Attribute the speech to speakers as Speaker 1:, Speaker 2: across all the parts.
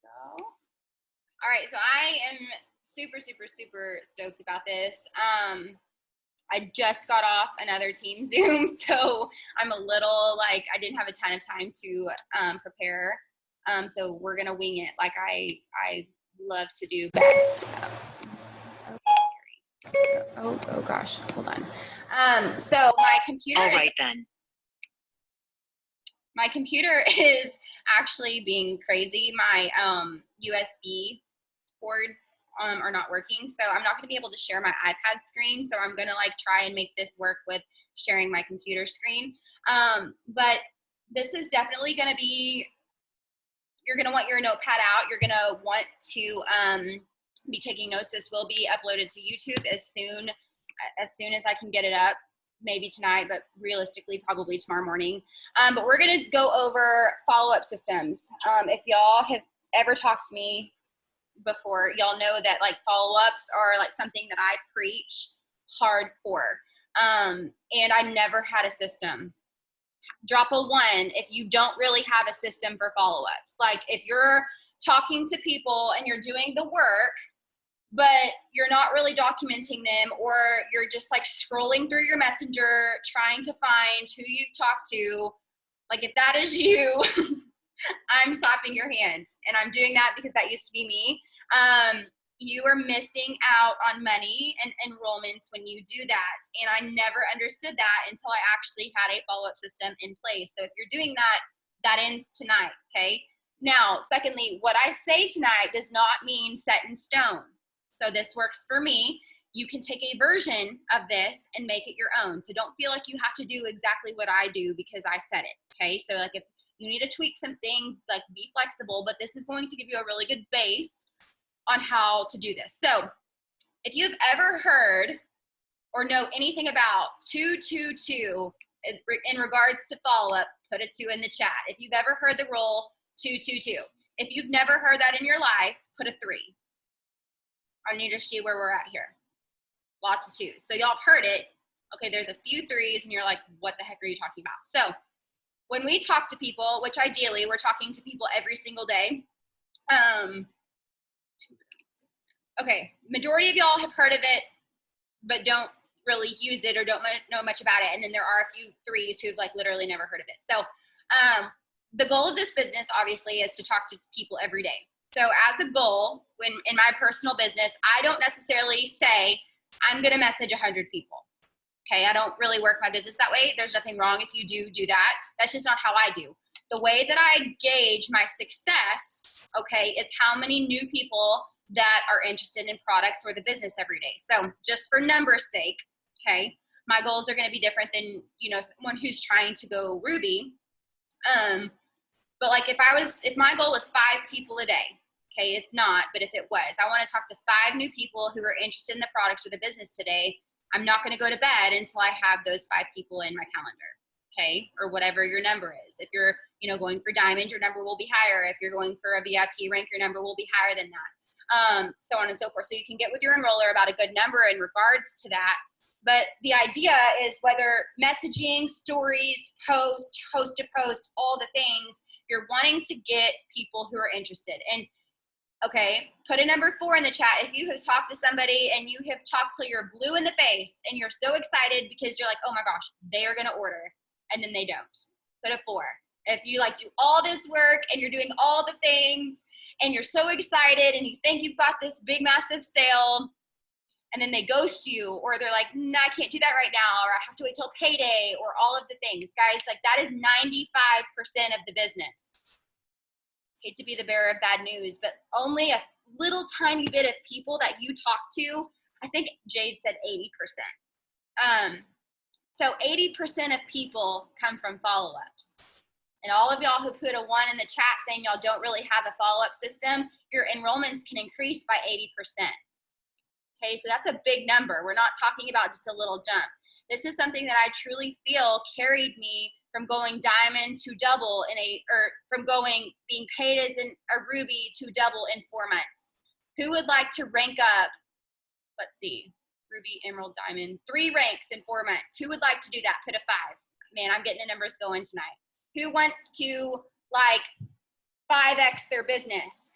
Speaker 1: go. All right, so I am super stoked about this. I just got off another team Zoom, so I'm a little like I didn't have a ton of time to prepare. So we're gonna wing it like I love to do best. Oh gosh, hold on. So my computer.
Speaker 2: All right then.
Speaker 1: My computer is actually being crazy. My USB ports are not working, so I'm not going to be able to share my iPad screen. So I'm going to like try and make this work with sharing my computer screen. But this is definitely going to be. You're going to want your notepad out. You're going to want to be taking notes. This will be uploaded to YouTube as soon as I can get it up. Maybe tonight, but realistically probably tomorrow morning. But we're gonna go over follow-up systems. If y'all have ever talked to me before, y'all know that like follow-ups are like something that I preach hardcore. And I never had a system. Drop a 1 if you don't really have a system for follow-ups. Like if you're talking to people and you're doing the work, but you're not really documenting them, or you're just like scrolling through your messenger trying to find who you've talked to. Like if that is you, I'm slapping your hand, and I'm doing that because that used to be me. You are missing out on money and enrollments when you do that. And I never understood that until I actually had a follow-up system in place. So if you're doing that, that ends tonight, okay? Now, secondly, what I say tonight does not mean set in stone. So this works for me. You can take a version of this and make it your own. So don't feel like you have to do exactly what I do because I said it, okay? So like if you need to tweak some things, like be flexible, but this is going to give you a really good base on how to do this. So if you've ever heard or know anything about 222 in regards to follow-up, put a 2 in the chat. If you've ever heard the rule 222. If you've never heard that in your life, put a 3. I need to see where we're at here. Lots of 2s. So y'all have heard it. Okay, there's a few 3s, and you're like, what the heck are you talking about? So when we talk to people, which ideally we're talking to people every single day. Okay, majority of y'all have heard of it, but don't really use it or don't know much about it. And then there are a few 3s who've like literally never heard of it. So the goal of this business obviously is to talk to people every day. So as a goal, when in my personal business, I don't necessarily say I'm going to message 100 people. Okay, I don't really work my business that way. There's nothing wrong if you do that. That's just not how I do. The way that I gauge my success, okay, is how many new people that are interested in products or the business every day. So just for numbers sake, okay, my goals are going to be different than, you know, someone who's trying to go Ruby. But like if my goal was 5 people a day, okay, it's not, but if it was, I want to talk to 5 new people who are interested in the products or the business today. I'm not going to go to bed until I have those 5 people in my calendar, okay, or whatever your number is. If you're, you know, going for diamond, your number will be higher. If you're going for a VIP rank, your number will be higher than that, so on and so forth. So you can get with your enroller about a good number in regards to that. But the idea is whether messaging, stories, host to post, all the things, you're wanting to get people who are interested. And okay, put a number 4 in the chat if you have talked to somebody and you have talked till you're blue in the face and you're so excited because you're like, oh my gosh, they are going to order, and then they don't. Put a 4. If you like do all this work and you're doing all the things and you're so excited and you think you've got this big massive sale, and then they ghost you, or they're like, no, I can't do that right now, or I have to wait till payday, or all of the things. Guys, like that is 95% of the business. Hate to be the bearer of bad news, but only a little tiny bit of people that you talk to, I think Jade said 80%. So 80% of people come from follow-ups. And all of y'all who put a 1 in the chat saying y'all don't really have a follow-up system, your enrollments can increase by 80%. Okay, so that's a big number. We're not talking about just a little jump. This is something that I truly feel carried me from going diamond to double from being paid as a Ruby to double in 4 months. Who would like to rank up, let's see, Ruby, Emerald, Diamond, 3 ranks in 4 months? Who would like to do that? Put a 5. Man, I'm getting the numbers going tonight. Who wants to like 5x their business?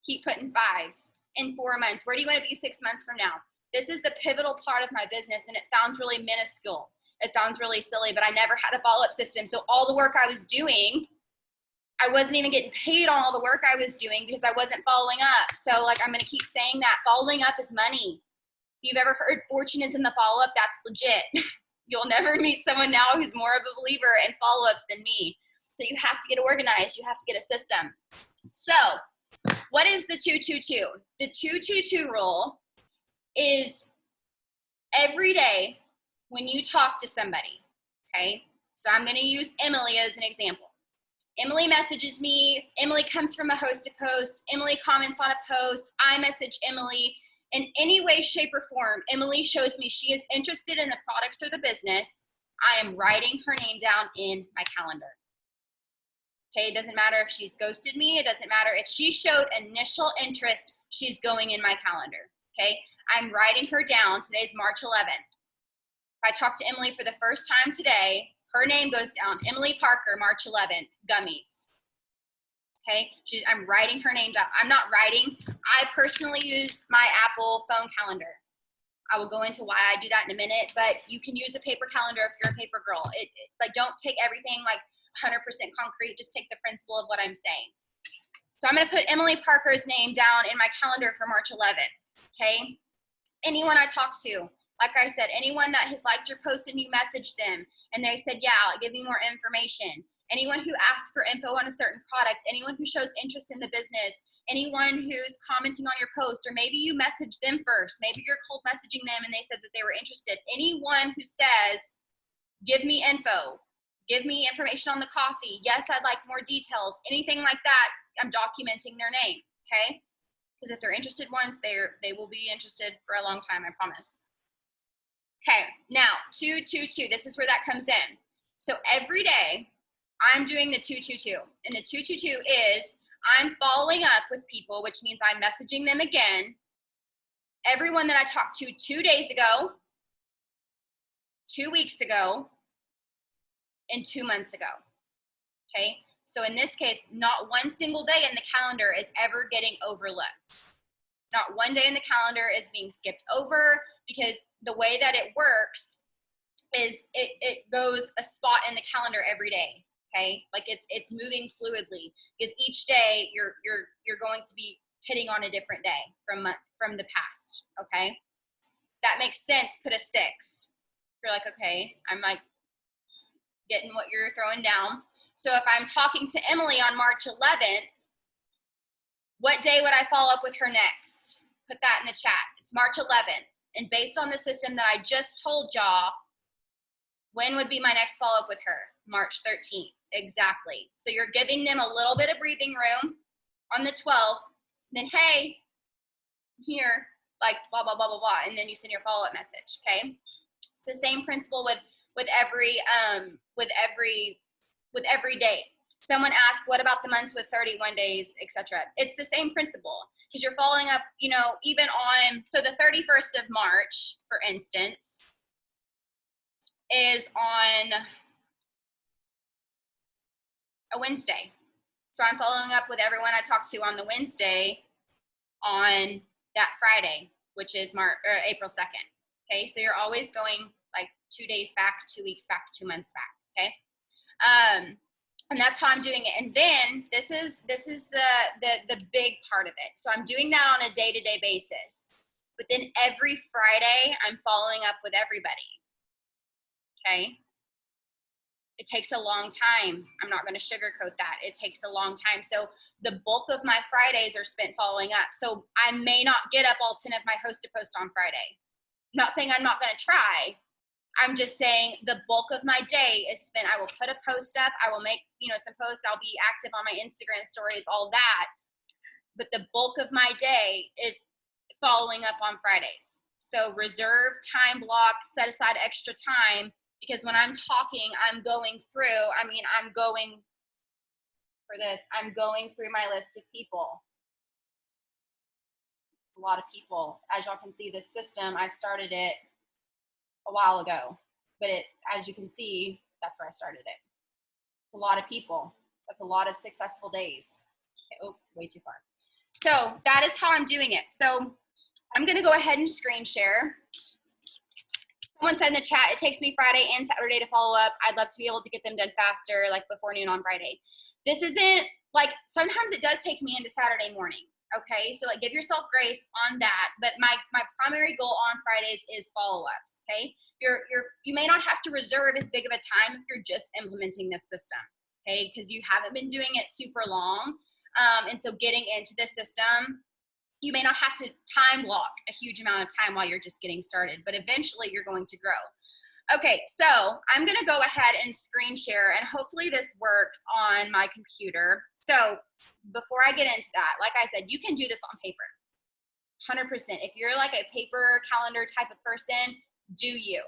Speaker 1: Keep putting 5s. In 4 months, where do you want to be 6 months from now? This is the pivotal part of my business, and it sounds really minuscule. It sounds really silly, but I never had a follow-up system. So all the work I was doing, I wasn't even getting paid on all the work I was doing because I wasn't following up. So like, I'm going to keep saying that following up is money. If you've ever heard fortune is in the follow-up, that's legit. You'll never meet someone now who's more of a believer in follow-ups than me. So you have to get organized. You have to get a system. So what is the 222? The 222 rule is every day when you talk to somebody, okay? So I'm going to use Emily as an example. Emily messages me. Emily comes from a host to post. Emily comments on a post. I message Emily. In any way, shape, or form, Emily shows me she is interested in the products or the business. I am writing her name down in my calendar. Okay, it doesn't matter if she's ghosted me. It doesn't matter if she showed initial interest, she's going in my calendar. Okay, I'm writing her down. Today's March 11th. If I talk to Emily for the first time today, her name goes down. Emily Parker, March 11th, gummies. Okay, I'm writing her name down. I'm not writing. I personally use my Apple phone calendar. I will go into why I do that in a minute, but you can use the paper calendar if you're a paper girl. Like, don't take everything like 100% concrete. Just take the principle of what I'm saying. So I'm going to put Emily Parker's name down in my calendar for March 11th. Okay. Anyone I talk to, like I said, anyone that has liked your post and you message them and they said, yeah, give me more information. Anyone who asks for info on a certain product, anyone who shows interest in the business, anyone who's commenting on your post, or maybe you message them first, maybe you're cold messaging them and they said that they were interested. Anyone who says, give me info, give me information on the coffee, yes, I'd like more details, anything like that, I'm documenting their name, okay? Because if they're interested once, they will be interested for a long time, I promise. Okay, now 222, this is where that comes in. So every day I'm doing the 222, and the 222 is I'm following up with people, which means I'm messaging them again. Everyone that I talked to 2 days ago, 2 weeks ago, and 2 months ago. Okay, so in this case, not one single day in the calendar is ever getting overlooked. Not one day in the calendar is being skipped over, because the way that it works is it goes a spot in the calendar every day. Okay, like it's moving fluidly, because each day you're going to be hitting on a different day from the past. Okay, that makes sense. Put a 6. You're like, okay, I'm like getting what you're throwing down. So if I'm talking to Emily on March 11th, what day would I follow up with her next? Put that in the chat. It's March 11th. And based on the system that I just told y'all, when would be my next follow-up with her? March 13th. Exactly. So you're giving them a little bit of breathing room on the 12th. Then, hey, here, like blah, blah, blah, blah, blah. And then you send your follow-up message, okay? It's the same principle with every day. Someone asked, what about the months with 31 days, etc.? It's the same principle, because you're following up, you know, even on, so the 31st of March, for instance, is on a Wednesday. So I'm following up with everyone I talked to on the Wednesday on that Friday, which is April 2nd. Okay, so you're always going like 2 days back, 2 weeks back, 2 months back. Okay. And that's how I'm doing it. And then this is the big part of it. So I'm doing that on a day-to-day basis. But then every Friday, I'm following up with everybody. Okay? It takes a long time. I'm not going to sugarcoat that. It takes a long time. So the bulk of my Fridays are spent following up. So I may not get up all 10 of my host to post on Friday. I'm not saying I'm not going to try. I'm just saying the bulk of my day is spent. I will put a post up. I will make, you know, some posts. I'll be active on my Instagram stories, all that. But the bulk of my day is following up on Fridays. So reserve time block, set aside extra time, because when I'm talking, I'm going through, I'm going through my list of people. A lot of people. As y'all can see, this system, I started it a while ago, but as you can see, that's where I started it. It's a lot of people. That's a lot of successful days. Okay, oh, way too far. So that is how I'm doing it. So I'm going to go ahead and screen share. Someone said in the chat, it takes me Friday and Saturday to follow up. I'd love to be able to get them done faster, like before noon on Friday. This isn't, like, sometimes it does take me into Saturday morning, okay? So, like, give yourself grace on that. But my primary goal on Fridays is follow-ups, okay? You may not have to reserve as big of a time if you're just implementing this system, okay? Because you haven't been doing it super long. And so getting into the system, you may not have to time block a huge amount of time while you're just getting started, but eventually you're going to grow. Okay, so I'm gonna go ahead and screen share, and hopefully this works on my computer. So before I get into that, like I said, you can do this on paper, 100%. If you're like a paper calendar type of person, do you.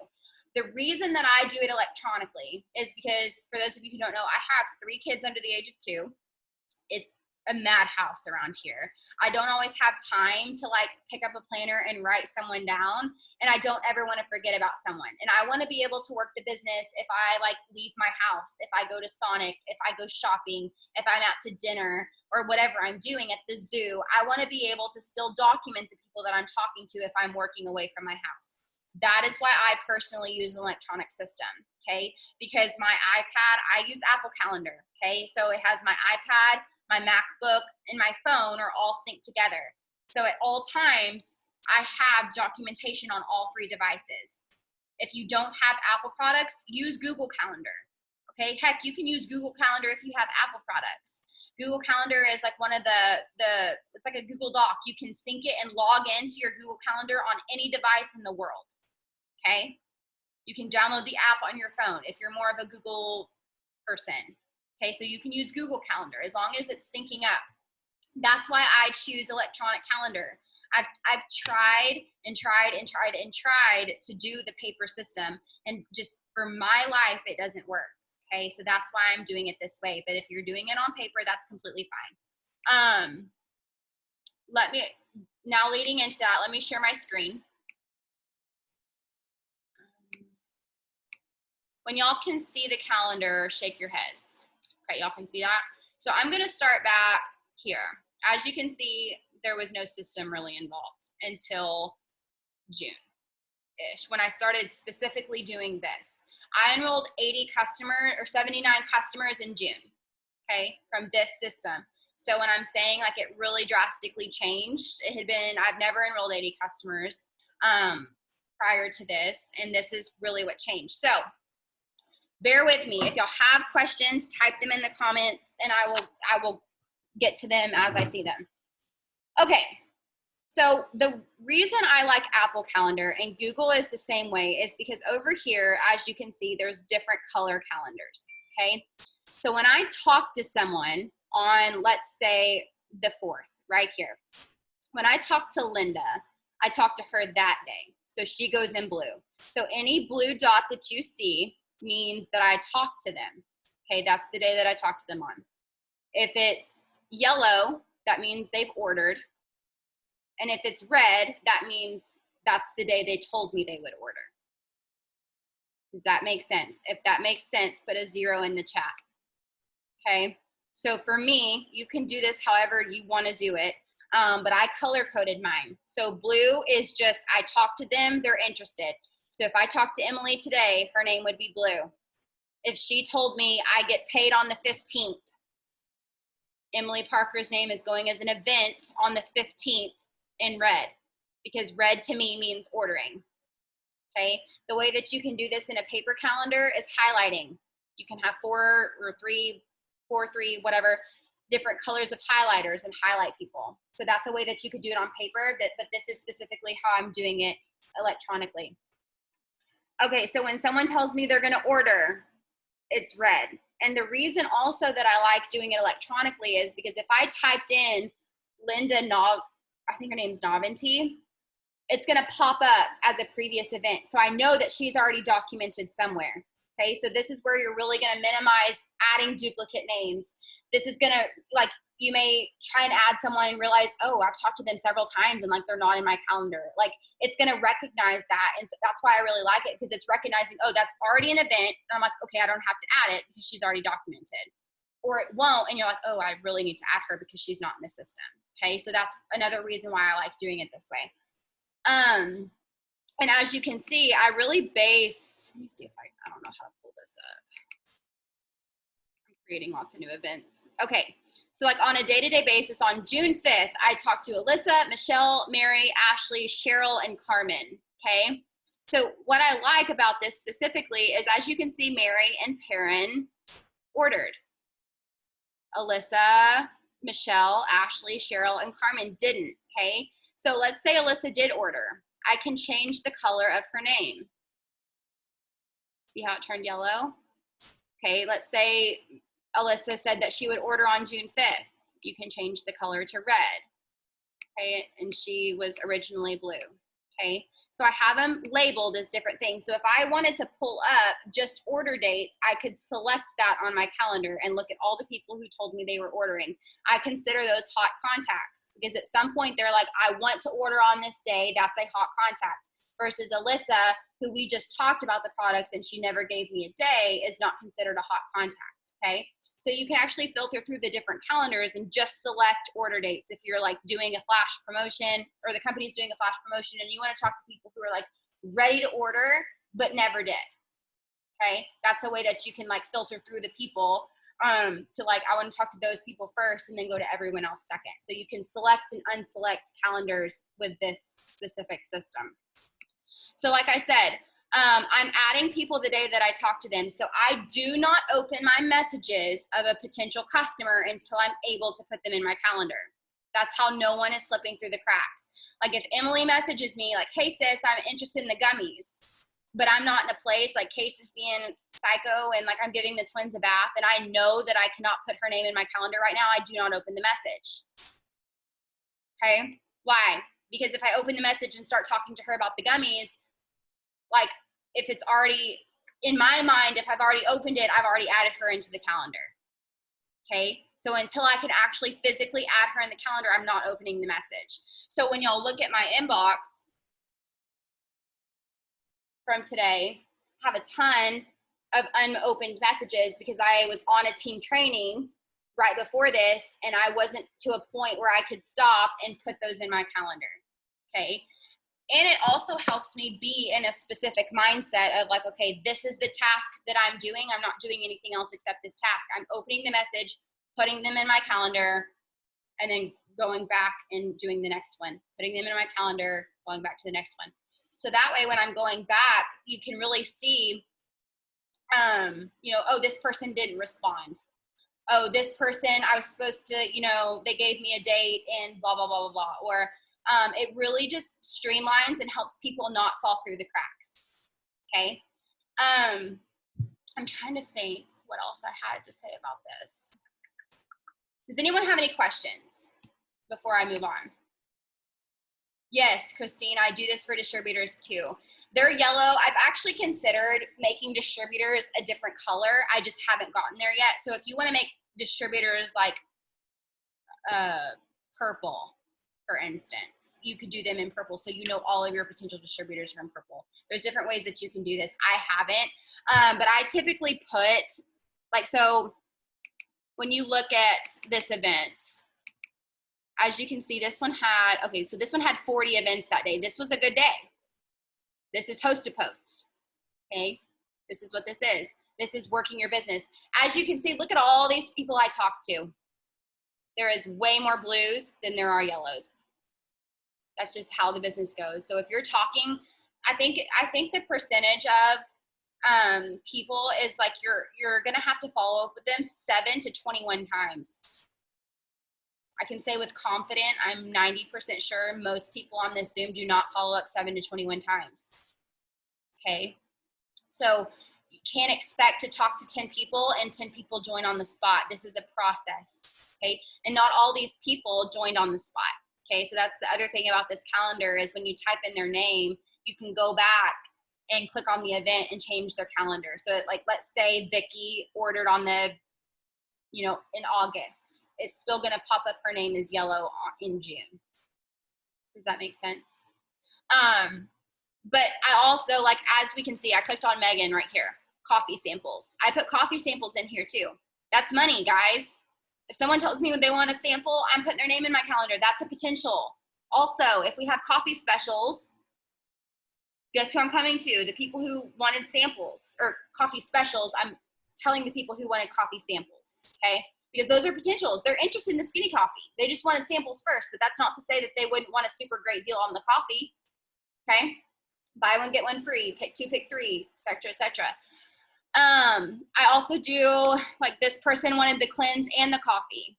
Speaker 1: The reason that I do it electronically is because, for those of you who don't know, I have 3 kids under the age of 2. It's a madhouse around here. I don't always have time to like pick up a planner and write someone down, and I don't ever want to forget about someone. And I want to be able to work the business if I like leave my house, if I go to Sonic, if I go shopping, if I'm out to dinner, or whatever I'm doing at the zoo. I want to be able to still document the people that I'm talking to if I'm working away from my house. That is why I personally use an electronic system, okay? Because my iPad, I use Apple Calendar, okay? So it has my iPad, my MacBook, and my phone are all synced together. So at all times, I have documentation on all 3 devices. If you don't have Apple products, use Google Calendar. Okay, heck, you can use Google Calendar if you have Apple products. Google Calendar is like one of it's like a Google Doc. You can sync it and log into your Google Calendar on any device in the world. Okay, you can download the app on your phone if you're more of a Google person. Okay, so you can use Google Calendar as long as it's syncing up. That's why I choose electronic calendar. I've tried and tried and tried and tried to do the paper system, and just for my life, it doesn't work. Okay, so that's why I'm doing it this way. But if you're doing it on paper, that's completely fine. Now leading into that, let me share my screen. When y'all can see the calendar, shake your heads. Okay, y'all can see that? So I'm gonna start back here. As you can see, there was no system really involved until June-ish, when I started specifically doing this. I enrolled 79 customers in June, okay, from this system. So when I'm saying like it really drastically changed, I've never enrolled 80 customers prior to this, and this is really what changed. So bear with me. If y'all have questions, type them in the comments, and I will get to them as I see them. Okay, so the reason I like Apple Calendar, and Google is the same way, is because over here, as you can see, there's different color calendars, okay? So when I talk to someone on, let's say, the 4th, right here, when I talk to Linda, I talk to her that day. So she goes in blue. So any blue dot that you see means that I talked to them. Okay, that's the day that I talked to them on. If it's yellow, that means they've ordered. And if it's red, that means that's the day they told me they would order. Does that make sense? If that makes sense, put a 0 in the chat. Okay, so for me, you can do this however you want to do it. But I color coded mine. So blue is just, I talk to them, they're interested. So if I talk to Emily today, her name would be blue. If she told me I get paid on the 15th, Emily Parker's name is going as an event on the 15th in red, because red to me means ordering. Okay, the way that you can do this in a paper calendar is highlighting. You can have 4 or 3, whatever, different colors of highlighters and highlight people. So that's a way that you could do it on paper, but this is specifically how I'm doing it electronically. Okay, so when someone tells me they're gonna order, it's red. And the reason also that I like doing it electronically is because if I typed in Linda I think her name's Noventy, it's gonna pop up as a previous event. So I know that she's already documented somewhere. Okay, so this is where you're really gonna minimize adding duplicate names. This is gonna, like, you may try and add someone and realize, oh, I've talked to them several times and like they're not in my calendar. Like, it's gonna recognize that, and so that's why I really like it, because it's recognizing, oh, that's already an event, and I'm like, okay, I don't have to add it because she's already documented. or it won't, and you're like, oh, I really need to add her because she's not in the system. Okay, so that's another reason why I like doing it this way. And as you can see, I really base, let me see if I don't know how to pull this up. I'm creating lots of new events. Okay, so like on a day-to-day basis, on June 5th, I talked to Alyssa, Michelle, Mary, Ashley, Cheryl, and Carmen, okay? So what I like about this specifically is, as you can see, Mary and Perrin ordered. Alyssa, Michelle, Ashley, Cheryl, and Carmen didn't, okay? So let's say Alyssa did order. I can change the color of her name. See how it turned yellow? Okay, let's say Alyssa said that she would order on June 5th. You can change the color to red, okay? And she was originally blue, okay? So I have them labeled as different things. So if I wanted to pull up just order dates, I could select that on my calendar and look at all the people who told me they were ordering. I consider those hot contacts because at some point they're like, I want to order on this day. That's a hot contact. Versus Alyssa, who we just talked about the products and she never gave me a day, is not considered a hot contact, okay? So you can actually filter through the different calendars and just select order dates. If you're like doing a flash promotion, or the company's doing a flash promotion and you want to talk to people who are like ready to order but never did, okay? That's a way that you can like filter through the people to like, I want to talk to those people first and then go to everyone else second. So you can select and unselect calendars with this specific system. So like I said, I'm adding people the day that I talk to them. So I do not open my messages of a potential customer until I'm able to put them in my calendar. That's how no one is slipping through the cracks. Like if Emily messages me like, hey sis, I'm interested in the gummies, but I'm not in a place, like Case is being psycho and like I'm giving the twins a bath and I know that I cannot put her name in my calendar right now, I do not open the message. Okay, why? Because if I open the message and start talking to her about the gummies, like if it's already in my mind, if I've already opened it, I've already added her into the calendar. Okay, so until I can actually physically add her in the calendar, I'm not opening the message. So when y'all look at my inbox from today, I have a ton of unopened messages because I was on a team training right before this and I wasn't to a point where I could stop and put those in my calendar. Okay, and it also helps me be in a specific mindset of like, okay, this is the task that I'm doing. I'm not doing anything else except this task. I'm opening the message, putting them in my calendar, and then going back and doing the next one, putting them in my calendar, going back to the next one. So that way, when I'm going back, you can really see, you know, oh, this person didn't respond. Oh, this person, I was supposed to, you know, they gave me a date and blah, blah, blah, blah, blah. Or it really just streamlines and helps people not fall through the cracks, okay? I'm trying to think what else I had to say about this. Does anyone have any questions before I move on? Yes, Christine, I do this for distributors too. They're yellow. I've actually considered making distributors a different color. I just haven't gotten there yet. So if you want to make distributors like purple, for instance, you could do them in purple so you know all of your potential distributors are in purple. There's different ways that you can do this. I haven't, but I typically put, like, so when you look at this event, as you can see, this one had, okay, so this one had 40 events that day. This was a good day. This is host to post, okay? This is what this is. This is working your business. As you can see, look at all these people I talked to. There is way more blues than there are yellows. That's just how the business goes. So if you're talking, I think the percentage of people is like you're gonna have to follow up with them 7 to 21 times. I can say with confidence, I'm 90% sure most people on this Zoom do not follow up 7 to 21 times. Okay, so you can't expect to talk to 10 people and 10 people join on the spot. This is a process, okay? And not all these people joined on the spot, okay? So that's the other thing about this calendar is when you type in their name, you can go back and click on the event and change their calendar. So like, let's say Vicki ordered on the, you know, in August, it's still gonna pop up her name as yellow in June. Does that make sense? But I also, like, as we can see, I clicked on Megan right here, coffee samples. I put coffee samples in here too. That's money, guys. If someone tells me they want a sample, I'm putting their name in my calendar. That's a potential. Also, if we have coffee specials, guess who I'm coming to? The people who wanted samples or coffee specials. I'm telling the people who wanted coffee samples, okay? Because those are potentials. They're interested in the skinny coffee. They just wanted samples first, but that's not to say that they wouldn't want a super great deal on the coffee, okay? Buy one, get one free, pick two, pick three, et cetera, et cetera. I also do, like this person wanted the cleanse and the coffee.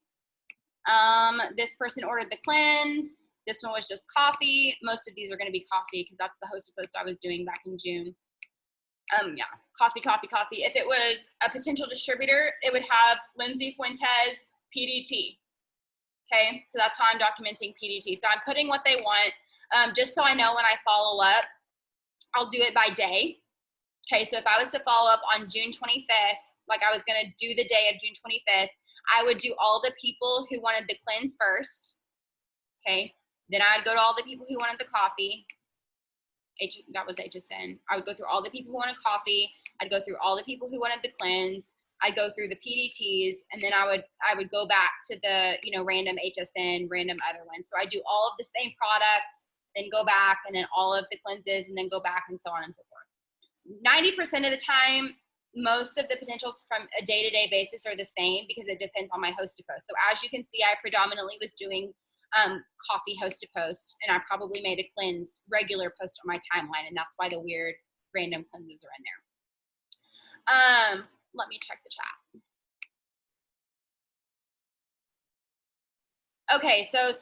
Speaker 1: This person ordered the cleanse. This one was just coffee. Most of these are going to be coffee because that's the host post I was doing back in June. Yeah, coffee, coffee, coffee. If it was a potential distributor, it would have Lindsay Fuentes PDT. Okay, so that's how I'm documenting PDT. So I'm putting what they want, just so I know when I follow up, I'll do it by day. Okay, so if I was to follow up on June 25th, like I was going to do the day of June 25th, I would do all the people who wanted the cleanse first. Okay, then I'd go to all the people who wanted the coffee. That was HSN. I would go through all the people who wanted coffee. I'd go through all the people who wanted the cleanse. I'd go through the PDTs, and then I would go back to the, you know, random HSN, random other ones. So I do all of the same product, then go back, and then all of the cleanses, and then go back, and so on and so forth. 90% of the time, most of the potentials from a day-to-day basis are the same because it depends on my host to post. So as you can see, I predominantly was doing coffee host to post, and I probably made a cleanse regular post on my timeline, and that's why the weird random cleanses are in there. Let me check the chat. Okay, so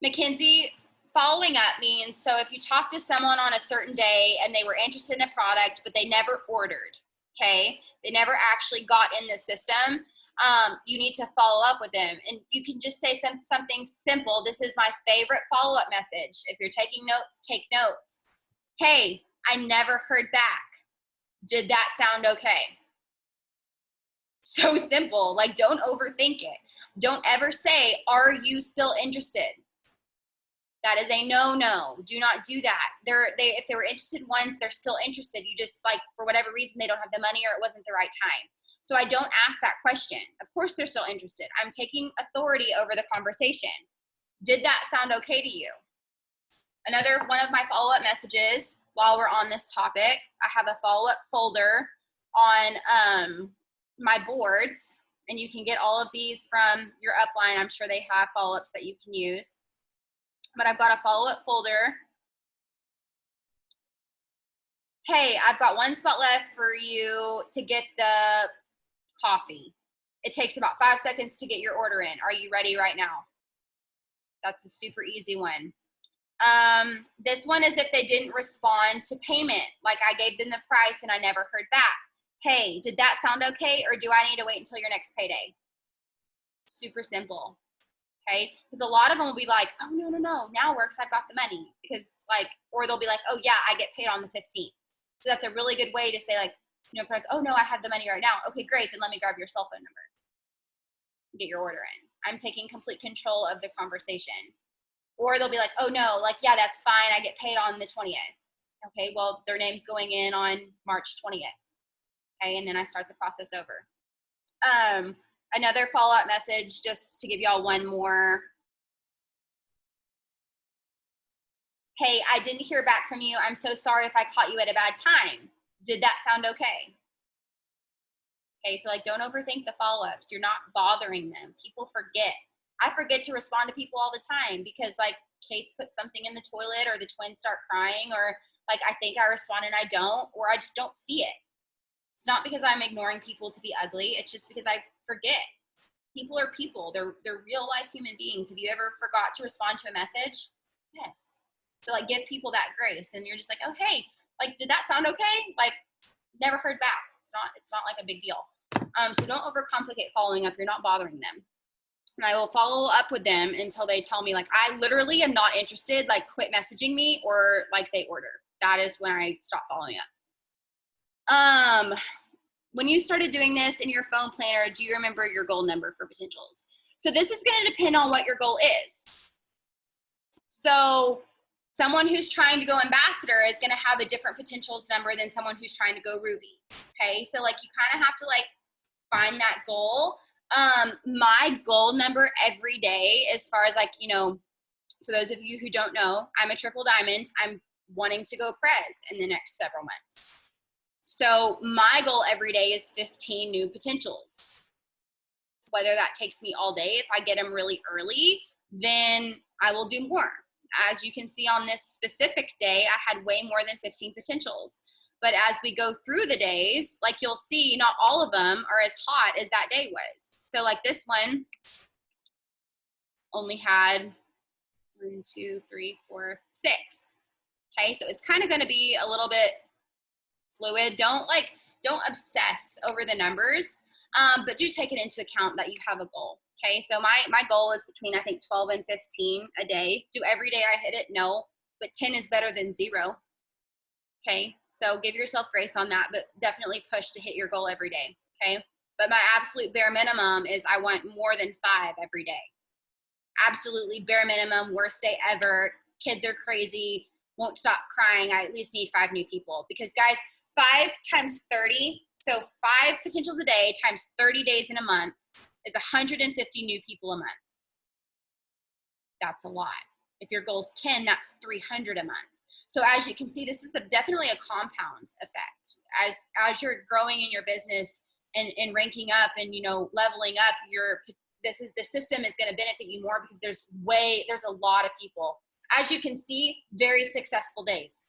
Speaker 1: Mackenzie, following up means, so if you talk to someone on a certain day and they were interested in a product, but they never ordered, okay? They never actually got in the system, you need to follow up with them. And you can just say something simple. This is my favorite follow-up message. If you're taking notes, take notes. Hey, I never heard back. Did that sound okay? So simple. Like, don't overthink it. Don't ever say, are you still interested? That is a no-no. Do not do that. If they were interested once, they're still interested. You just, like, for whatever reason, they don't have the money or it wasn't the right time. So I don't ask that question. Of course they're still interested. I'm taking authority over the conversation. Did that sound okay to you? Another one of my follow-up messages, while we're on this topic, I have a follow-up folder on my boards, and you can get all of these from your upline. I'm sure they have follow-ups that you can use. But I've got a follow-up folder. Hey, I've got one spot left for you to get the coffee. It takes about 5 seconds to get your order in. Are you ready right now? That's a super easy one. This one is if they didn't respond to payment, like I gave them the price and I never heard back. Hey, did that sound okay, or do I need to wait until your next payday? Super simple. Okay, because a lot of them will be like, oh, no, now works, I've got the money. Because, like, or they'll be like, oh, yeah, I get paid on the 15th. So that's a really good way to say, like, you know, if like, oh, no, I have the money right now. Okay, great, then let me grab your cell phone number. Get your order in. I'm taking complete control of the conversation. Or they'll be like, oh, no, like, yeah, that's fine, I get paid on the 20th. Okay, well, their name's going in on March 20th. Okay, and then I start the process over. Another follow-up message, just to give y'all one more. Hey, I didn't hear back from you. I'm so sorry if I caught you at a bad time. Did that sound okay? Okay, so like, don't overthink the follow-ups. You're not bothering them. People forget. I forget to respond to people all the time because, like, Case puts something in the toilet or the twins start crying, or like I think I respond and I don't, or I just don't see it. It's not because I'm ignoring people to be ugly. It's just because I forget. People are people. They're real life human beings. Have you ever forgot to respond to a message? Yes. So like, give people that grace, and you're just like, oh, hey, like, did that sound okay? Like, never heard back. It's not like a big deal. So don't overcomplicate following up. You're not bothering them. And I will follow up with them until they tell me, like, I literally am not interested, like, quit messaging me, or like they order. That is when I stop following up. When you started doing this in your phone planner, do you remember your goal number for potentials? So this is going to depend on what your goal is. So Someone who's trying to go ambassador is going to have a different potentials number than someone who's trying to go Ruby. Okay, so like you kind of have to like find that goal. My goal number every day, as far as like, you know, for those of you who don't know, I'm a triple diamond. I'm wanting to go Prez in the next several months. So my goal every day is 15 new potentials. Whether that takes me all day, if I get them really early, then I will do more. As you can see on this specific day, I had way more than 15 potentials. But as we go through the days, like you'll see, not all of them are as hot as that day was. So like this one only had 1, 2, 3, 4, 6. Okay, so it's kind of going to be a little bit fluid. Don't obsess over the numbers, but do take it into account that you have a goal. Okay, so my goal is between, I think, 12 and 15 a day. Do every day I hit it? No, but 10 is better than 0. Okay, so give yourself grace on that, but definitely push to hit your goal every day. Okay, but my absolute bare minimum is I want more than 5 every day. Absolutely bare minimum, worst day ever. Kids are crazy, won't stop crying. I at least need 5 new people, because guys, 5 times 30, so 5 potentials a day times 30 days in a month is 150 new people a month. That's a lot. If your goal is 10, that's 300 a month. So as you can see, this is definitely a compound effect. As you're growing in your business and ranking up and, you know, leveling up, the system is going to benefit you more, because there's a lot of people. As you can see, very successful days.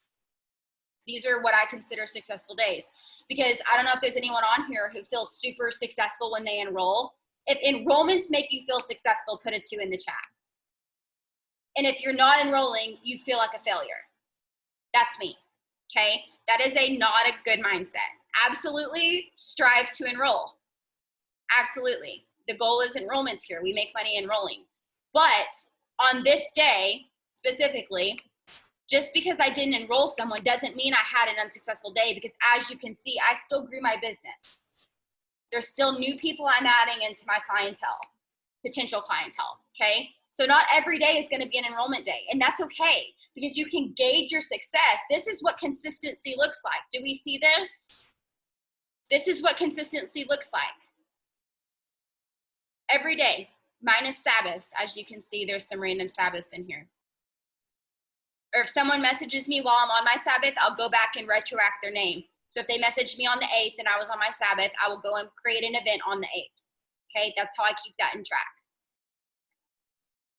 Speaker 1: These are what I consider successful days, because I don't know if there's anyone on here who feels super successful when they enroll. If enrollments make you feel successful, put a 2 in the chat. And if you're not enrolling, you feel like a failure. That's me, okay? That is not a good mindset. Absolutely strive to enroll. Absolutely. The goal is enrollments here. We make money enrolling. But on this day, specifically, just because I didn't enroll someone doesn't mean I had an unsuccessful day, because as you can see, I still grew my business. There's still new people I'm adding into my clientele, potential clientele, okay? So not every day is going to be an enrollment day, and that's okay, because you can gauge your success. This is what consistency looks like. Do we see this? This is what consistency looks like. Every day, minus Sabbaths. As you can see, there's some random Sabbaths in here. Or if someone messages me while I'm on my Sabbath, I'll go back and retroact their name. So if they messaged me on the 8th and I was on my Sabbath, I will go and create an event on the 8th. Okay, that's how I keep that in track.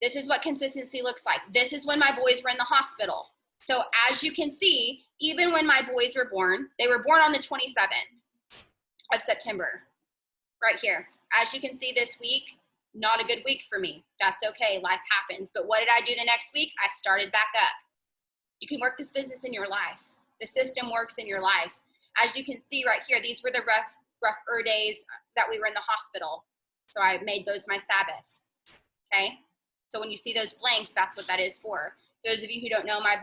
Speaker 1: This is what consistency looks like. This is when my boys were in the hospital. So as you can see, even when my boys were born, they were born on the 27th of September, right here. As you can see this week, not a good week for me. That's okay, life happens. But what did I do the next week? I started back up. You can work this business in your life. The system works in your life. As you can see right here, these were the rougher days that we were in the hospital. So I made those my Sabbath, okay? So when you see those blanks, that's what that is for. Those of you who don't know, I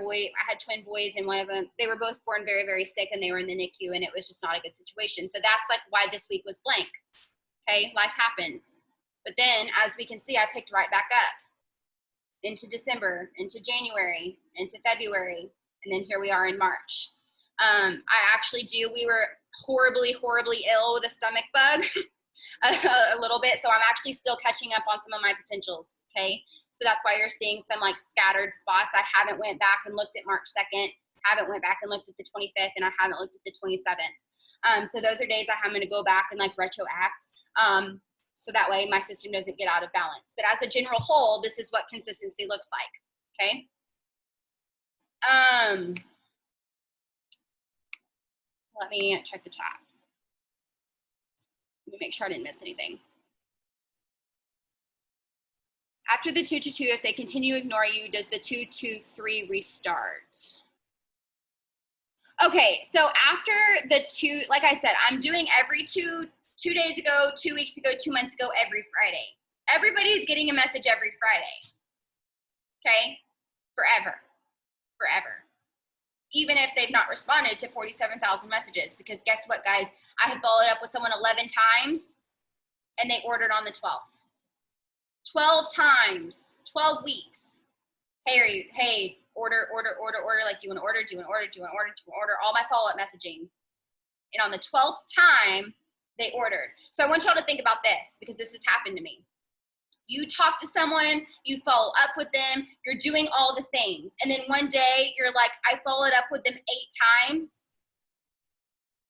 Speaker 1: had twin boys, and one of them, they were both born very, very sick, and they were in the NICU, and it was just not a good situation. So that's like why this week was blank, okay? Life happens. But then, as we can see, I picked right back up into December, into January, into February, and then here we are in March. We were horribly, horribly ill with a stomach bug a little bit, so I'm actually still catching up on some of my potentials, okay? So that's why you're seeing some like scattered spots. I haven't went back and looked at March 2nd, haven't went back and looked at the 25th, and I haven't looked at the 27th. So those are days I'm going to go back and like retroact. So that way my system doesn't get out of balance. But as a general whole, this is what consistency looks like, okay? Let me check the chat. Let me make sure I didn't miss anything. After the 2-2, if they continue to ignore you, does the 2-2-3 restart? Okay, so after the 2, like I said, I'm doing every 2 days ago, 2 weeks ago, 2 months ago, every Friday. Everybody's getting a message every Friday, okay? Forever, forever. Even if they've not responded to 47,000 messages, because guess what, guys? I had followed up with someone 11 times, and they ordered on the 12th. 12 times, 12 weeks. Hey, order, like, do you want to order, do you want to order, do you want to order, do you want to order, all my follow-up messaging. And on the 12th time, they ordered. So I want y'all to think about this, because this has happened to me. You talk to someone, you follow up with them, you're doing all the things. And then one day you're like, I followed up with them 8 times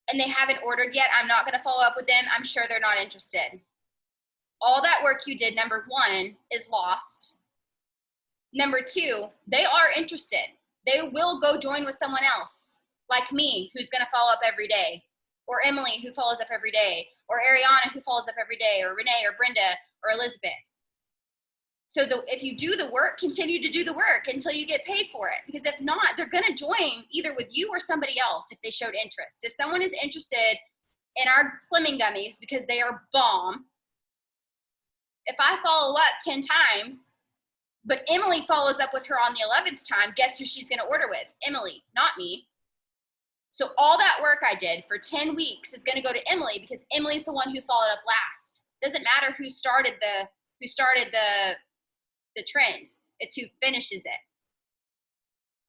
Speaker 1: and they haven't ordered yet. I'm not going to follow up with them. I'm sure they're not interested. All that work you did, number 1, is lost. Number 2, they are interested. They will go join with someone else, like me, who's going to follow up every day, or Emily, who follows up every day, or Ariana, who follows up every day, or Renee, or Brenda, or Elizabeth. So if you do the work, continue to do the work until you get paid for it. Because if not, they're going to join either with you or somebody else if they showed interest. If someone is interested in our Slimming Gummies because they are bomb, if I follow up 10 times, but Emily follows up with her on the 11th time, guess who she's going to order with? Emily, not me. So all that work I did for 10 weeks is going to go to Emily because Emily's the one who followed up last. Doesn't matter who started the trend. It's who finishes it.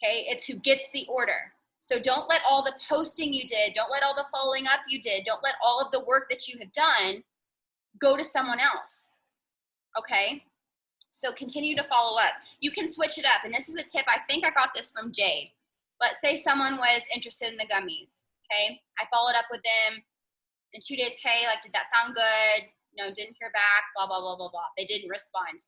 Speaker 1: Okay, it's who gets the order. So don't let all the posting you did, don't let all the following up you did, don't let all of the work that you have done go to someone else. Okay, so continue to follow up. You can switch it up, and this is a tip. I think I got this from Jade. Let's say someone was interested in the gummies. Okay, I followed up with them in 2 days. Hey, like, did that sound good? No, didn't hear back, blah, blah, blah, blah, blah. They didn't respond.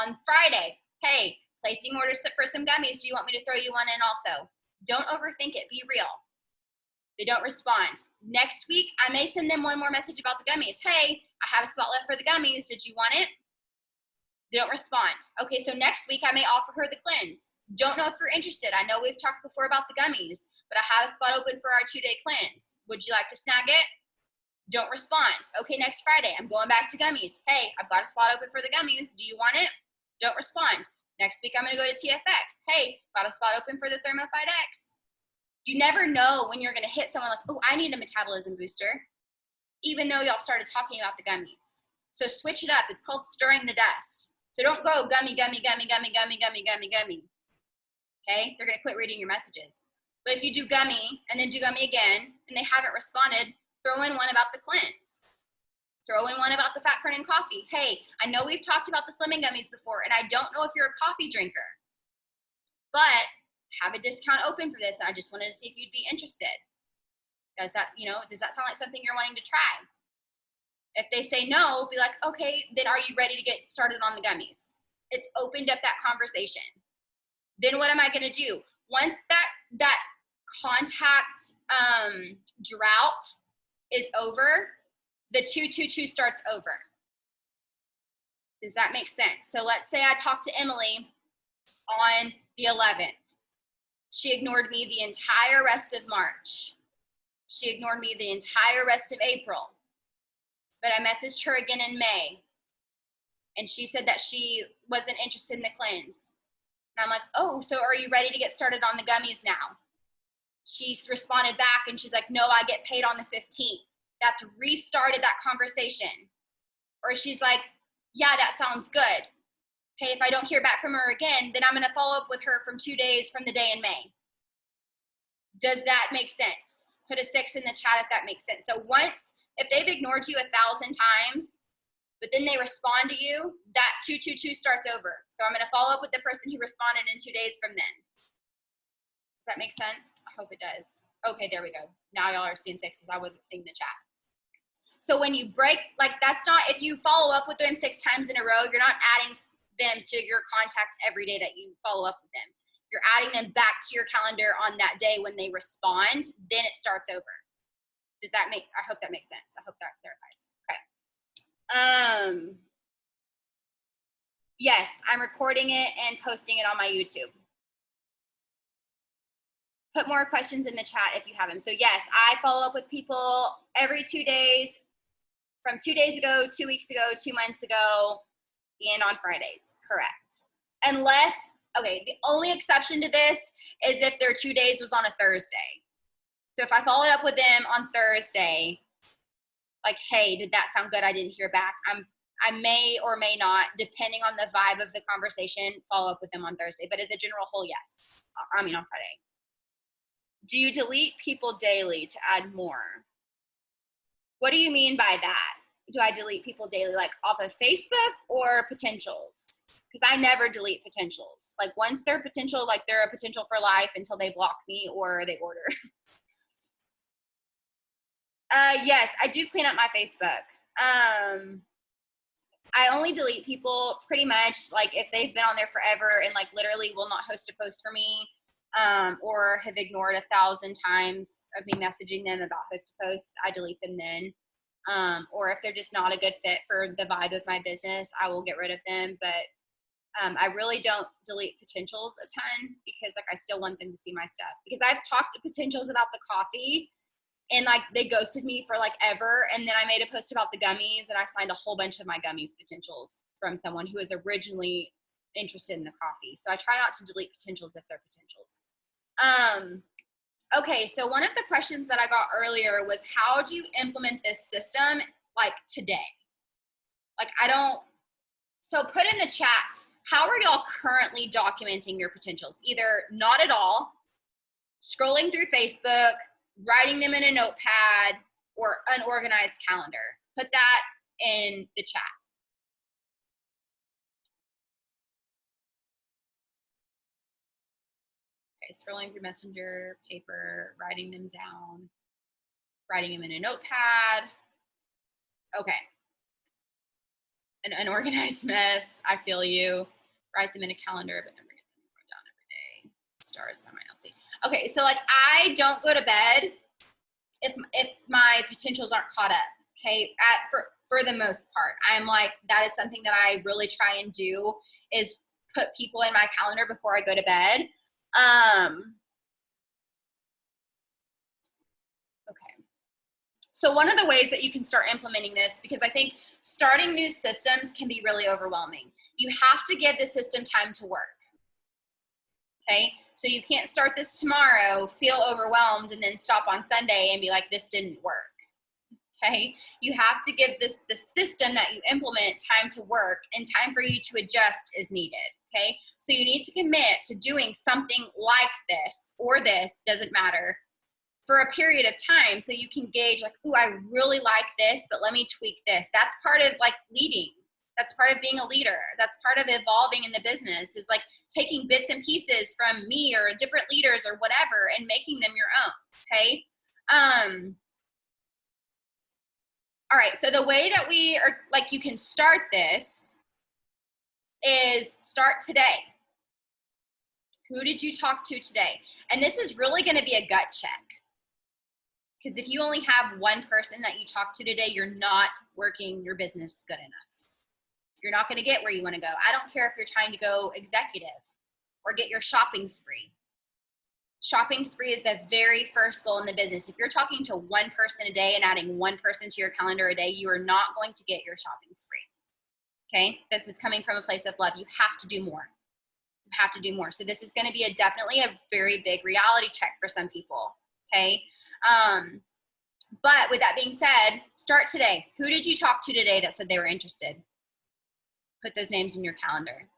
Speaker 1: On Friday, hey, placing orders for some gummies. Do you want me to throw you one in also? Don't overthink it. Be real. They don't respond. Next week, I may send them one more message about the gummies. Hey, I have a spot left for the gummies. Did you want it? They don't respond. Okay, so next week, I may offer her the cleanse. Don't know if you're interested. I know we've talked before about the gummies, but I have a spot open for our 2-day cleanse. Would you like to snag it? Don't respond. Okay, next Friday, I'm going back to gummies. Hey, I've got a spot open for the gummies. Do you want it? Don't respond. Next week, I'm going to go to TFX. Hey, got a spot open for the Thermophyte X. You never know when you're going to hit someone like, oh, I need a metabolism booster, even though y'all started talking about the gummies. So switch it up. It's called stirring the dust. So don't go gummy, gummy, gummy, gummy, gummy, gummy, gummy, gummy. Okay? They're going to quit reading your messages. But if you do gummy and then do gummy again and they haven't responded, throw in one about the cleanse. Throw in one about the fat burning coffee. Hey, I know we've talked about the Slimming Gummies before, and I don't know if you're a coffee drinker, but have a discount open for this, and I just wanted to see if you'd be interested. Does that sound like something you're wanting to try? If they say no, be like, okay, then are you ready to get started on the gummies? It's opened up that conversation. Then what am I going to do? Once that contact drought is over, the 222 starts over. Does that make sense? So let's say I talked to Emily on the 11th. She ignored me the entire rest of March. She ignored me the entire rest of April. But I messaged her again in May, and she said that she wasn't interested in the cleanse. And I'm like, oh, so are you ready to get started on the gummies now? She responded back, and she's like, no, I get paid on the 15th. That's restarted that conversation. Or she's like, yeah, that sounds good. Okay, if I don't hear back from her again, then I'm going to follow up with her from 2 days from the day in May. Does that make sense? Put a 6 in the chat if that makes sense. So if they've ignored you 1,000 times, but then they respond to you, that 222 starts over. So I'm going to follow up with the person who responded in 2 days from then. Does that make sense? I hope it does. Okay, there we go. Now y'all are seeing 6s. I wasn't seeing the chat. So when you break, like, that's not, if you follow up with them 6 times in a row, you're not adding them to your contact every day that you follow up with them. You're adding them back to your calendar on that day when they respond, then it starts over. Does that make, I hope that makes sense. I hope that clarifies. Okay. Yes, I'm recording it and posting it on my YouTube. Put more questions in the chat if you have them. So yes, I follow up with people every 2 days, from 2 days ago, 2 weeks ago, 2 months ago, and on Fridays, correct. Unless, okay, the only exception to this is if their 2 days was on a Thursday. So if I followed up with them on Thursday, like, hey, did that sound good? I didn't hear back. I may or may not, depending on the vibe of the conversation, follow up with them on Thursday. But as a general whole, yes. I mean on Friday. Do you delete people daily to add more? What do you mean by that? Do I delete people daily, like off of Facebook or potentials? Because I never delete potentials. Like once they're potential, like they're a potential for life until they block me or they order. Yes, I do clean up my Facebook. I only delete people pretty much like if they've been on there forever and like literally will not host a post for me, or have ignored 1,000 times of me messaging them about host a post, I delete them then. Or if they're just not a good fit for the vibe of my business, I will get rid of them. But I really don't delete potentials a ton because like I still want them to see my stuff. Because I've talked to potentials about the coffee and like they ghosted me for like ever. And then I made a post about the gummies and I signed a whole bunch of my gummies potentials from someone who was originally interested in the coffee. So I try not to delete potentials if they're potentials. Okay, so one of the questions that I got earlier was how do you implement this system like today? Like so put in the chat, how are y'all currently documenting your potentials? Either not at all, scrolling through Facebook, writing them in a notepad, or unorganized calendar. Put that in the chat. Okay, scrolling through Messenger, paper, writing them down, writing them in a notepad. Okay. An unorganized mess. I feel you. Write them in a calendar, but never get them down every day. Stars by my LC. Okay, so like I don't go to bed if my potentials aren't caught up. Okay, for the most part, I'm like that is something that I really try and do is put people in my calendar before I go to bed. Okay. So one of the ways that you can start implementing this, because I think starting new systems can be really overwhelming. You have to give the system time to work. Okay, so you can't start this tomorrow, feel overwhelmed, and then stop on Sunday and be like, this didn't work. Okay, you have to give the system that you implement time to work and time for you to adjust is needed. Okay, so you need to commit to doing something like this or this, doesn't matter, for a period of time so you can gauge like, ooh, I really like this, but let me tweak this. That's part of like leading. That's part of being a leader. That's part of evolving in the business is like taking bits and pieces from me or different leaders or whatever and making them your own, okay? All right, so the way that we are, like you can start this is start today. Who did you talk to today? And this is really gonna be a gut check. Because if you only have one person that you talk to today, you're not working your business good enough. You're not going to get where you want to go. I don't care if you're trying to go executive or get your shopping spree. Shopping spree is the very first goal in the business. If you're talking to one person a day and adding one person to your calendar a day, you are not going to get your shopping spree. Okay? This is coming from a place of love. You have to do more. You have to do more. So this is going to be definitely a very big reality check for some people. Okay? But with that being said, start today. Who did you talk to today that said they were interested? Put those names in your calendar.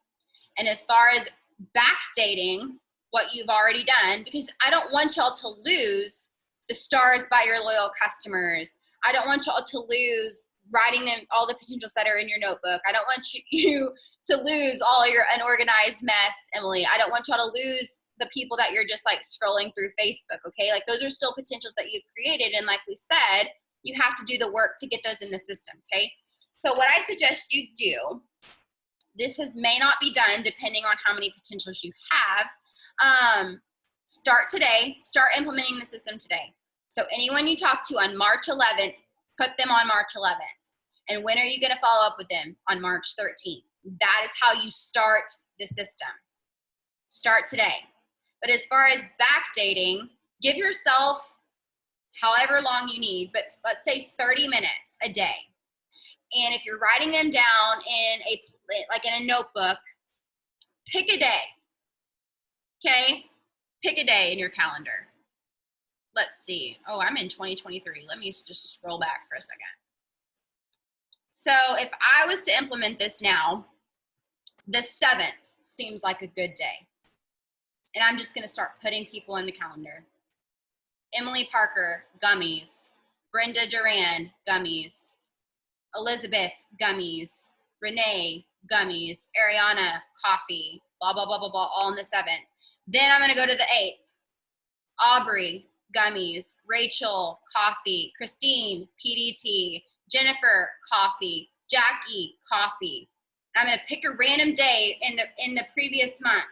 Speaker 1: And as far as backdating what you've already done, because I don't want y'all to lose the stars by your loyal customers. I don't want y'all to lose writing them all the potentials that are in your notebook. I don't want you to lose all your unorganized mess, Emily. I don't want y'all to lose the people that you're just like scrolling through Facebook, okay? Like those are still potentials that you've created. And like we said, you have to do the work to get those in the system, okay? So what I suggest you do, this may not be done depending on how many potentials you have. Start today, start implementing the system today. So anyone you talk to on March 11th, put them on March 11th. And when are you gonna follow up with them? On March 13th. That is how you start the system. Start today. But as far as backdating, give yourself however long you need, but let's say 30 minutes a day. And if you're writing them down in a notebook, pick a day. Okay? Pick a day in your calendar. Let's see. Oh, I'm in 2023. Let me just scroll back for a second. So if I was to implement this now, the 7th seems like a good day. And I'm just going to start putting people in the calendar. Emily Parker, gummies. Brenda Duran, gummies. Elizabeth, gummies. Renee, gummies. Ariana, coffee. Blah, blah, blah, blah, blah, all on the 7th. Then I'm going to go to the 8th. Aubrey, gummies. Rachel, coffee. Christine, PDT. Jennifer, coffee. Jackie, coffee. I'm going to pick a random day in the previous month.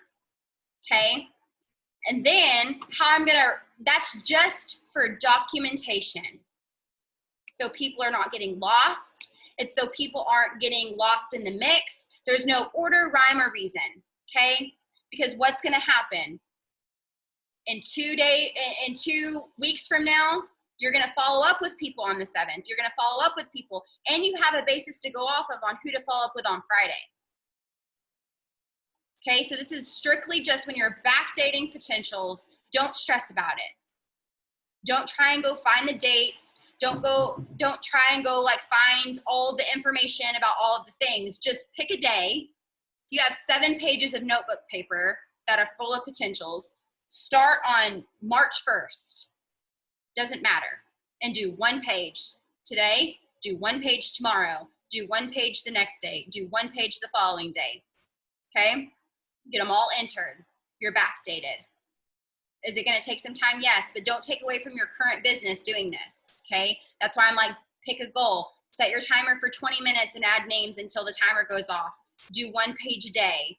Speaker 1: Okay? And then that's just for documentation. So people are not getting lost. It's so people aren't getting lost in the mix. There's no order, rhyme, or reason. Okay? Because what's going to happen? In 2 weeks from now, you're going to follow up with people on the 7th. You're going to follow up with people, and you have a basis to go off of on who to follow up with on Friday. Okay, so this is strictly just when you're backdating potentials. Don't stress about it. Don't try and go find the dates. Don't try and go like find all the information about all of the things. Just pick a day. You have 7 pages of notebook paper that are full of potentials. Start on March 1st. Doesn't matter. And do 1 page today, do 1 page tomorrow, do 1 page the next day, do 1 page the following day. Okay? Get them all entered. You're backdated. Is it going to take some time? Yes, but don't take away from your current business doing this. Okay? That's why I'm like, pick a goal. Set your timer for 20 minutes and add names until the timer goes off. Do 1 page a day.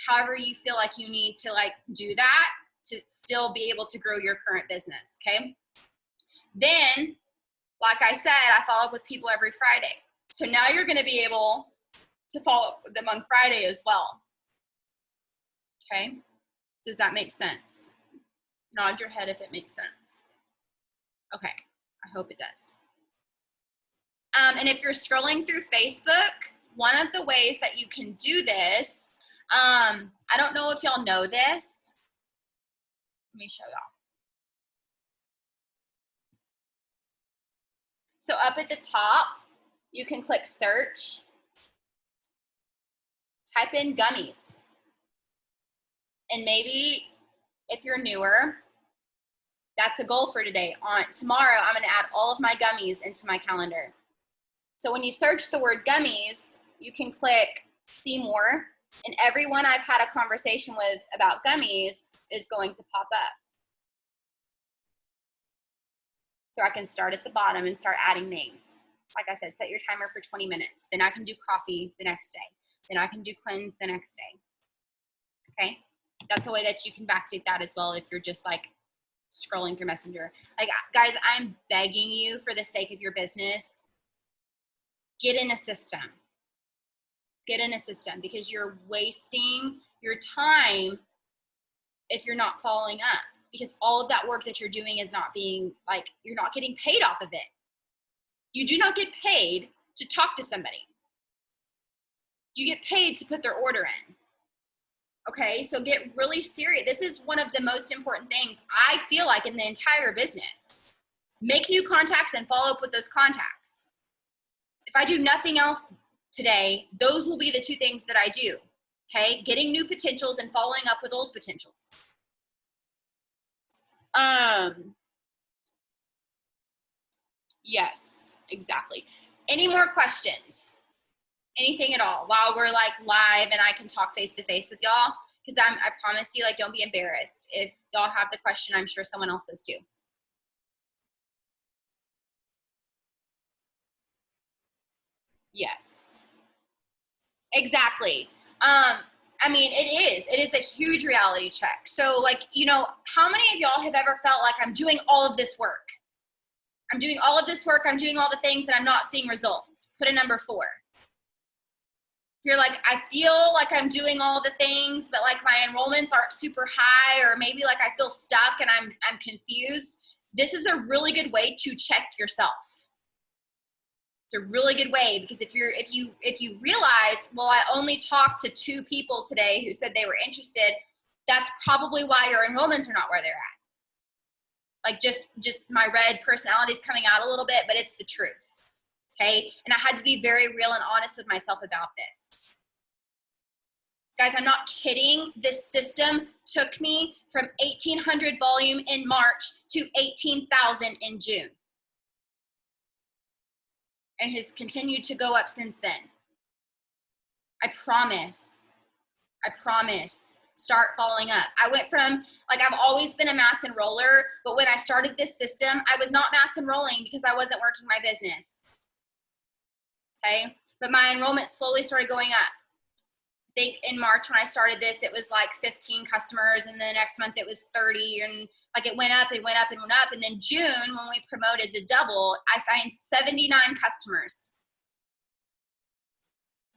Speaker 1: However you feel like you need to like do that to still be able to grow your current business. Okay? Then, like I said, I follow up with people every Friday. So now you're going to be able to follow up with them on Friday as well. Okay? Does that make sense? Nod your head if it makes sense. Okay, I hope it does. And if you're scrolling through Facebook, one of the ways that you can do this, I don't know if y'all know this. Let me show y'all. So up at the top, you can click search, type in gummies. And maybe if you're newer, that's a goal for today. Tomorrow, I'm going to add all of my gummies into my calendar. So when you search the word gummies, you can click see more, and everyone I've had a conversation with about gummies is going to pop up. So I can start at the bottom and start adding names. Like I said, set your timer for 20 minutes. Then I can do coffee the next day. Then I can do cleanse the next day. Okay? That's a way that you can backdate that as well if you're just like scrolling through Messenger. Like, guys, I'm begging you for the sake of your business, get in a system. Get in a system because you're wasting your time if you're not following up, because all of that work that you're doing is not being like, you're not getting paid off of it. You do not get paid to talk to somebody. You get paid to put their order in. Okay, so get really serious. This is one of the most important things I feel like in the entire business. Make new contacts and follow up with those contacts. If I do nothing else today, those will be the 2 things that I do. Okay, getting new potentials and following up with old potentials. Yes, exactly. Any more questions? Anything at all while we're like live and I can talk face to face with y'all? Because I promise you, like, don't be embarrassed. If y'all have the question, I'm sure someone else does too. Yes. Exactly. I mean, it is a huge reality check. So like, you know, how many of y'all have ever felt like I'm doing all of this work? I'm doing all of this work, I'm doing all the things and I'm not seeing results. Put a number 4. If you're like, I feel like I'm doing all the things, but like my enrollments aren't super high, or maybe like I feel stuck and I'm confused, this is a really good way to check yourself. It's a really good way, because if you realize, well, I only talked to 2 people today who said they were interested, that's probably why your enrollments are not where they're at. Like just my red personality is coming out a little bit, but it's the truth. Okay? And I had to be very real and honest with myself about this. Guys, I'm not kidding. This system took me from 1,800 volume in March to 18,000 in June. And has continued to go up since then. I promise. Start following up. I went from, like, I've always been a mass enroller, but when I started this system, I was not mass enrolling because I wasn't working my business. Okay? But my enrollment slowly started going up. I think in March when I started this, it was like 15 customers, and the next month it was 30, and like it went up and went up and went up. And then June, when we promoted to double, I signed 79 customers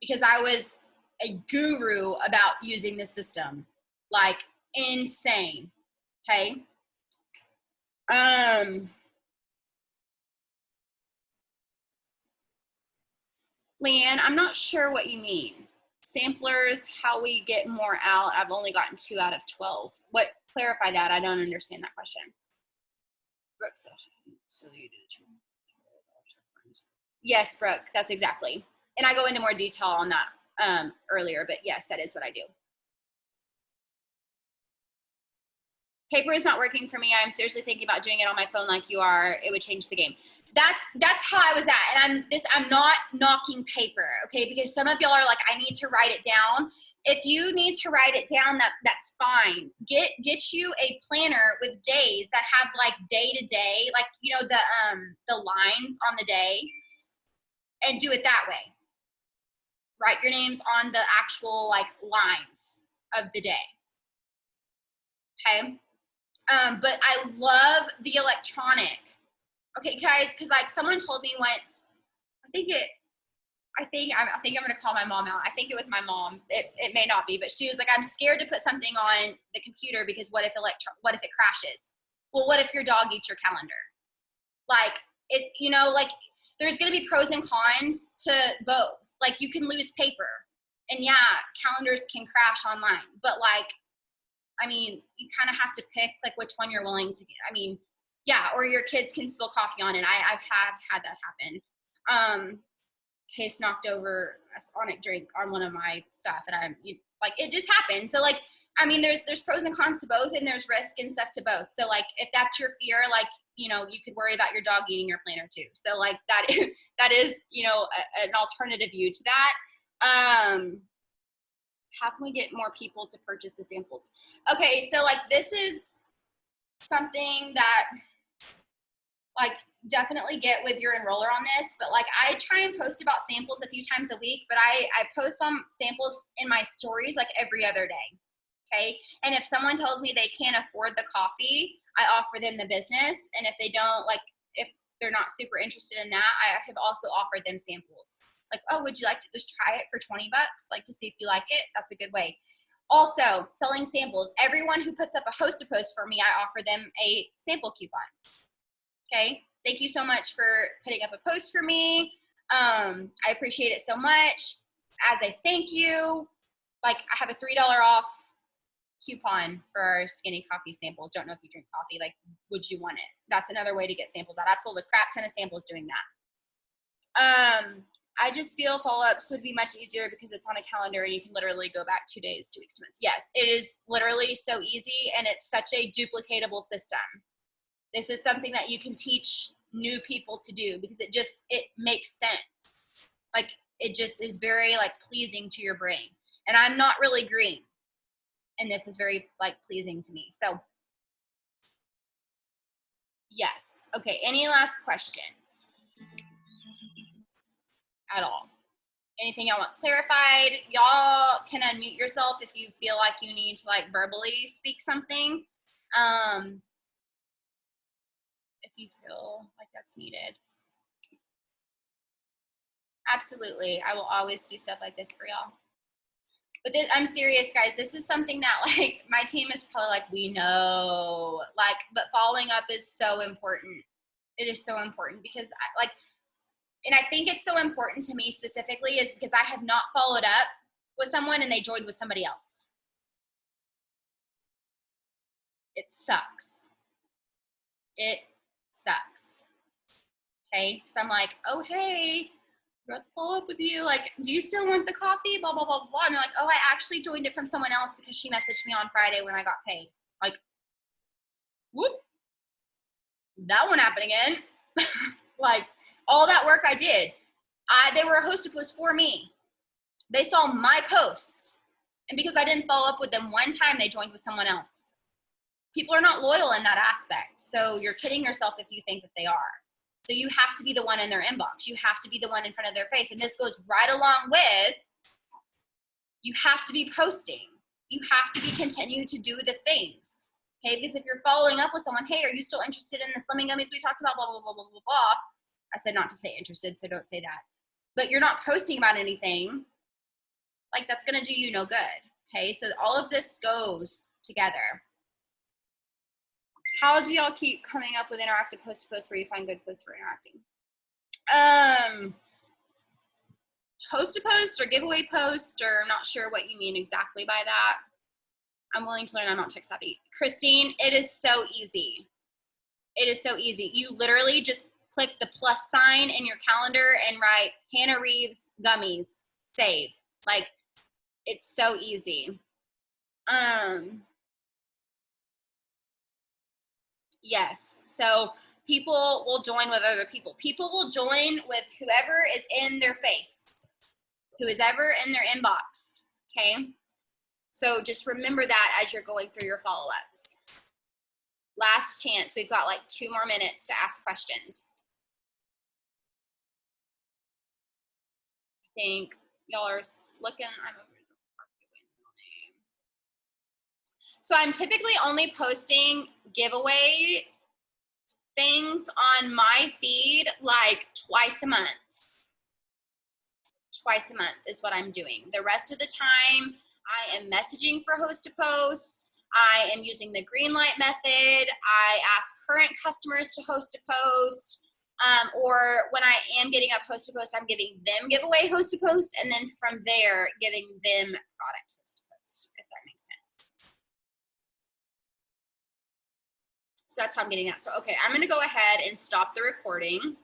Speaker 1: because I was a guru about using this system, like insane. Okay. Leanne, I'm not sure what you mean. Samplers, how we get more out. I've only gotten 2 out of 12. What? Clarify that. I don't understand that question. Brooks, so you did. Yes, Brooke, that's exactly. And I go into more detail on that earlier, but yes, that is what I do. Paper is not working for me. I'm seriously thinking about doing it on my phone like you are. It would change the game. That's how I was at. And I'm not knocking paper, okay? Because some of y'all are like, I need to write it down. If you need to write it down, that's fine. Get you a planner with days that have like day to day, like, you know, the lines on the day, and do it that way. Write your names on the actual like lines of the day. Okay. But I love the electronic. Okay, guys, because like someone told me once, I think I'm gonna call my mom out. I think it was my mom. It may not be, but she was like, I'm scared to put something on the computer because what if it crashes? Well, what if your dog eats your calendar? Like it, you know, like there's gonna be pros and cons to both. Like you can lose paper, and yeah, calendars can crash online, but like, I mean, you kind of have to pick like which one you're willing to get. I mean, yeah, or your kids can spill coffee on it. I've had that happen. Case knocked over a Sonic drink on one of my stuff, and like it just happened. So like, I mean, there's pros and cons to both, and there's risk and stuff to both. So like, if that's your fear, like, you know, you could worry about your dog eating your planner too. So like that is, you know, an alternative view to that. How can we get more people to purchase the samples? Okay, so like this is something that like definitely get with your enroller on this, but like I try and post about samples a few times a week, but I post on samples in my stories like every other day. Okay. And if someone tells me they can't afford the coffee, I offer them the business. And if they don't, like, if they're not super interested in that, I have also offered them samples. Like, oh, would you like to just try it for 20 bucks? Like to see if you like it? That's a good way. Also, selling samples. Everyone who puts up a host post for me, I offer them a sample coupon. Okay. Thank you so much for putting up a post for me. I appreciate it so much. As a thank you, like I have a $3 off coupon for our skinny coffee samples. Don't know if you drink coffee. Like, would you want it? That's another way to get samples out. I've sold a crap ton of samples doing that. I just feel follow-ups would be much easier because it's on a calendar and you can literally go back 2 days, 2 weeks, 2 months. Yes, it is literally so easy, and it's such a duplicatable system. This is something that you can teach new people to do because it makes sense. Like it just is very like pleasing to your brain. And I'm not really green, and this is very like pleasing to me. So yes. Okay. Any last questions at all? Anything y'all want clarified? Y'all can unmute yourself if you feel like you need to like verbally speak something. If you feel like that's needed. Absolutely. I will always do stuff like this for y'all. But I'm serious, guys. This is something that like my team is probably like, we know, like, but following up is so important. It is so important because and I think it's so important to me specifically is because I have not followed up with someone and they joined with somebody else. It sucks. It sucks. Okay. So I'm like, oh, hey, I have to follow up with you. Like, do you still want the coffee? Blah, blah, blah, blah. And they're like, oh, I actually joined it from someone else because she messaged me on Friday when I got paid. Like, whoop, that won't happen again. Like, all that work I did, they were a host of posts for me. They saw my posts. And because I didn't follow up with them one time, they joined with someone else. People are not loyal in that aspect. So you're kidding yourself if you think that they are. So you have to be the one in their inbox. You have to be the one in front of their face. And this goes right along with, you have to be posting. You have to be continuing to do the things. Okay, because if you're following up with someone, hey, are you still interested in the slimming gummies we talked about, blah, blah, blah, blah, blah, blah. I said not to say interested, so don't say that. But you're not posting about anything, like that's gonna do you no good. Okay, so all of this goes together. How do y'all keep coming up with interactive post to post where you find good posts for interacting? Post to post or giveaway post, or I'm not sure what you mean exactly by that. I'm willing to learn. I'm not tech savvy. Christine, it is so easy. It is so easy. You literally just click the plus sign in your calendar and write Hannah Reeves gummies, save. Like, it's so easy. Yes. So people will join with other people. People will join with whoever is in their face, who is ever in their inbox. Okay. So just remember that as you're going through your follow-ups. Last chance. We've got like 2 more minutes to ask questions. I think y'all are looking. So I'm typically only posting giveaway things on my feed like twice a month. Twice a month is what I'm doing. The rest of the time, I am messaging for host to post. I am using the green light method. I ask current customers to host to post. Or when I am getting up host to post, I'm giving them giveaway host to post, and then from there, giving them product host to post, if that makes sense. So that's how I'm getting that. So, okay, I'm gonna go ahead and stop the recording.